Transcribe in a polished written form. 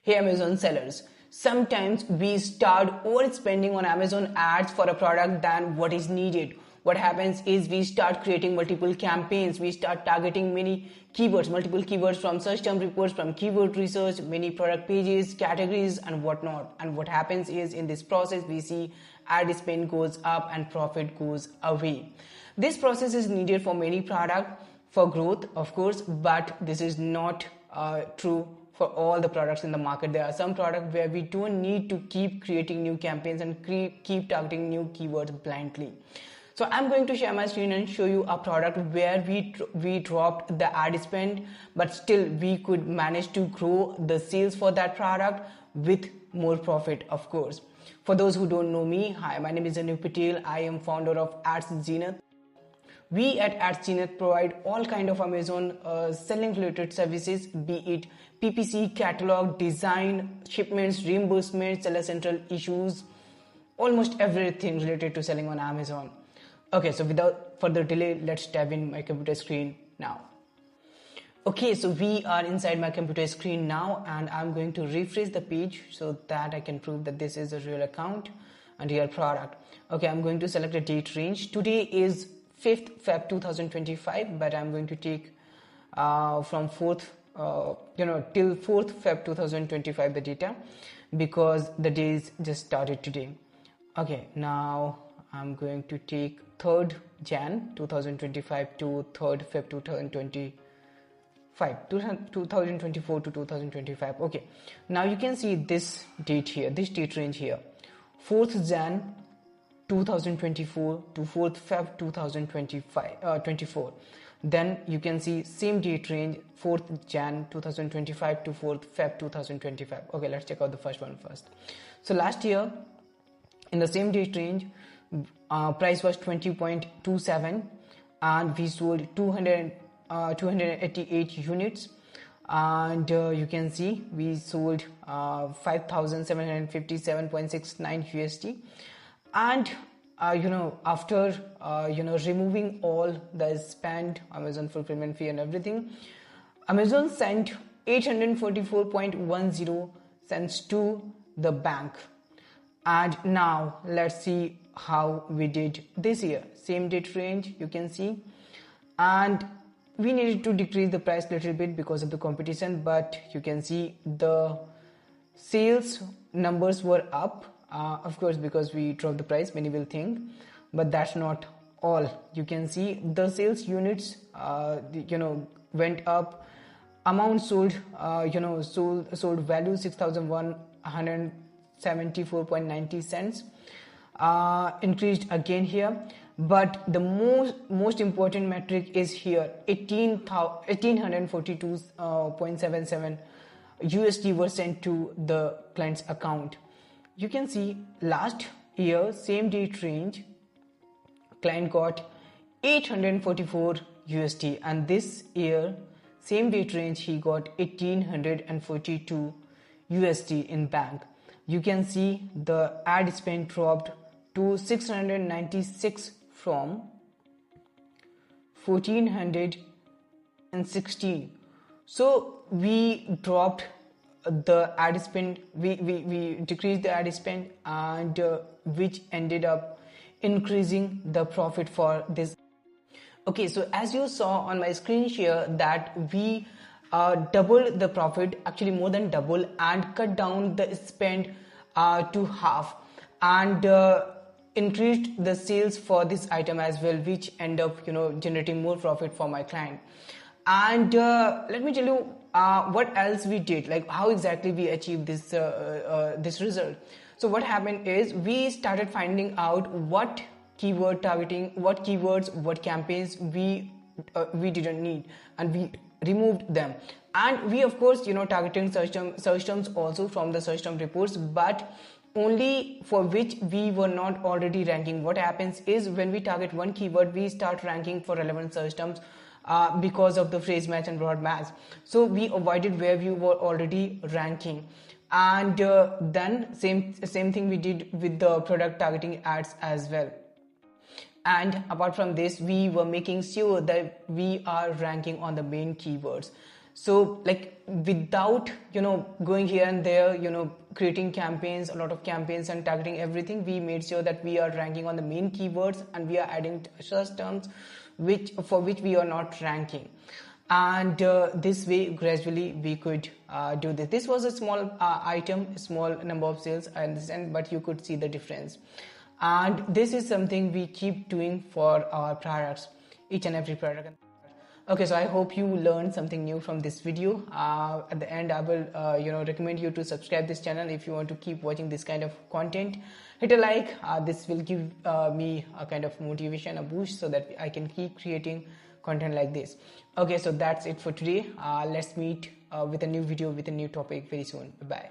Hey Amazon sellers, sometimes we start overspending on Amazon ads for a product than what is needed. What happens is we start creating multiple campaigns, we start targeting many keywords, multiple keywords from search term reports, from keyword research, many product pages, categories and whatnot. And what happens is in this process we see ad spend goes up and profit goes away. This process is needed for many products for growth, of course, but this is not true for all the products in the market. There are some products where we don't need to keep creating new campaigns and keep targeting new keywords blindly. So I'm going to share my screen and show you a product where we dropped the ad spend, but still we could manage to grow the sales for that product with more profit, of course. For those who don't know me, hi, my name is Anu Patel. I am founder of Ads Zenith. We at Ads Zenith provide all kind of Amazon selling related services, be it PPC, catalog, design, shipments, reimbursements, seller central issues, almost everything related to selling on Amazon. Okay, so without further delay, let's dive in my computer screen now. Okay, so we are inside my computer screen now and I'm going to refresh the page so that I can prove that this is a real account and real product. Okay, I'm going to select a date range. Today is 5th Feb 2025, but I'm going to take from 4th till 4th Feb 2025 the data because the days just started today. Okay, now I'm going to take 3rd Jan 2025 to 3rd Feb 2024 to 2025. Okay, now you can see this date here, this date range here, 4th Jan 2024 to 4th Feb 2024. Then you can see same date range, 4th Jan 2025 to 4th Feb 2025. Okay, let's check out the first one first. So last year in the same date range, price was 20.27 and we sold 288 units, and you can see we sold 5,757.69 USD. And after removing all the spend, Amazon fulfillment fee and everything, Amazon sent 844.10 cents to the bank. And now let's see how we did this year. Same date range you can see, and we needed to decrease the price a little bit because of the competition, but you can see the sales numbers were up. Of course, because we dropped the price, many will think, but that's not all. You can see the sales units went up, amount sold sold value 6,174.90 cents, increased again here. But the most important metric is here, 1842.77 USD were sent to the client's account. You can see last year same date range client got 844 USD, and this year same date range he got 1842 USD in bank. You can see the ad spend dropped to 696 from 1416. So we dropped the ad spend, we decreased the ad spend, and which ended up increasing the profit for this. Okay, so as you saw on my screen here that we doubled the profit, actually more than double, and cut down the spend to half, and increased the sales for this item as well, which end up generating more profit for my client. And let me tell you what else we did, like how exactly we achieved this this result. So what happened is we started finding out what keyword targeting, what keywords, what campaigns we didn't need, and we removed them. And we of course targeting search terms also from the search term reports, but only for which we were not already ranking. What happens is when we target one keyword, we start ranking for relevant search terms because of the phrase match and broad match. So we avoided where we were already ranking. And then same thing we did with the product targeting ads as well. And apart from this, we were making sure that we are ranking on the main keywords. So like without going here and there, creating campaigns, a lot of campaigns and targeting everything, we made sure that we are ranking on the main keywords and we are adding search terms for which we are not ranking. And this way gradually we could do this. This was a small item, a small number of sales, I understand, but you could see the difference. And this is something we keep doing for our products, each and every product. Okay, so I hope you learned something new from this video. At the end, I will recommend you to subscribe this channel if you want to keep watching this kind of content. Hit a like. This will give me a kind of motivation, a boost, so that I can keep creating content like this. Okay, so that's it for today. Let's meet with a new video with a new topic very soon. Bye.